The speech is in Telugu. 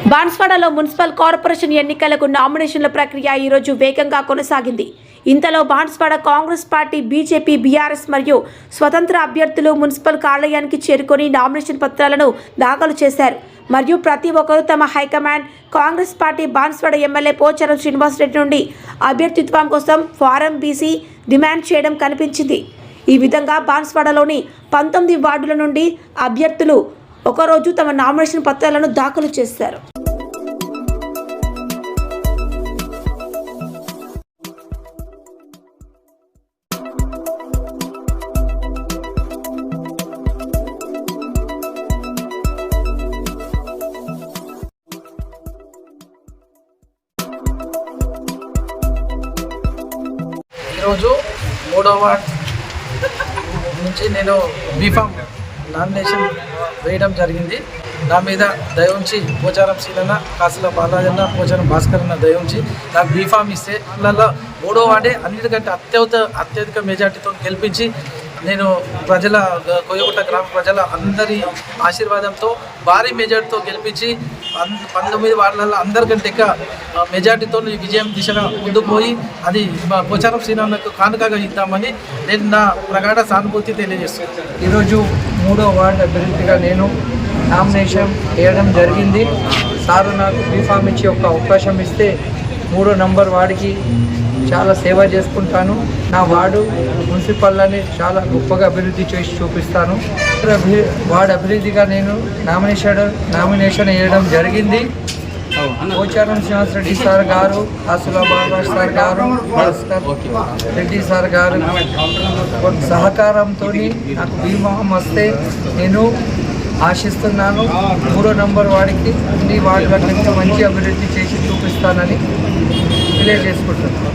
బాన్స్వాడలో మున్సిపల్ కార్పొరేషన్ ఎన్నికలకు నామినేషన్ల ప్రక్రియ ఈ రోజు వేగంగా కొనసాగింది. ఇంతలో Banswada Congress party, BJP, BRS మరియు స్వతంత్ర అభ్యర్థులు మున్సిపల్ కార్యాలయానికి చేరుకొని నామినేషన్ పత్రాలను దాఖలు చేశారు. మరియు ప్రతి ఒక్కరూ తమ high command Congress party Banswada MLA Pocharam Srinivasa Reddy నుండి అభ్యర్థిత్వం కోసం ఫారం బీసీ డిమాండ్ చేయడం కనిపించింది. ఈ విధంగా బాన్స్వాడలోని 19 వార్డుల నుండి అభ్యర్థులు ఒకరోజు తమ నామినేషన్ పత్రాలను దాఖలు చేశారు. ఈరోజు 3వ వార్డ్ నుంచి నేను బీఫామ్ నామినేషన్ వేయడం జరిగింది. నా మీద దయ ఉంచి పోచారం శ్రీలన్న, కాసుల బాలాజన్న, పోచారం భాస్కర్ అన్న దయ ఉంచి నాకు బీఫామ్ ఇస్తే అందులో 3వ వార్డే అన్నిటికంటే అత్యధిక మెజార్టీతో గెలిపించి నేను ప్రజల కోయగుట్ట గ్రామ ప్రజల అందరి ఆశీర్వాదంతో భారీ మెజార్టీతో గెలిపించి 19 వార్డులలో అందరికంటే ఎక్కువ మెజార్టీతో విజయం దిశగా ముందుకు పోయి అది పోచారం శ్రీలన్నకు కానుకగా ఇద్దామని నేను నా ప్రగాఢ సానుభూతి తెలియజేస్తున్నాను. ఈరోజు 3వ వార్డు అభ్యర్థిగా నేను నామినేషన్ వేయడం జరిగింది. సారు నాకు బీఫామ్ ఇచ్చి ఒక అవకాశం ఇస్తే 3వ నంబర్ వార్డుకి చాలా సేవ చేసుకుంటాను. నా వార్డు మున్సిపల్ని చాలా గొప్పగా అభివృద్ధి చేసి చూపిస్తాను. వార్డు అభివృద్ధిగా నేను నామినేషన్ వేయడం జరిగింది. పోచారం శ్రీనివాసరెడ్డి సార్ గారు, కాసుల బాలరాజ్ సార్ గారు, భాస్కర్ రెడ్డి సార్ గారు సహకారంతో నాకు బీఫామ్ వస్తే నేను ఆశిస్తున్నాను. 3వ నంబర్ వాడికి అన్ని వార్డుల నుంచి మంచి అభివృద్ధి చేసి చూపిస్తానని తెలియజేసుకుంటున్నాను.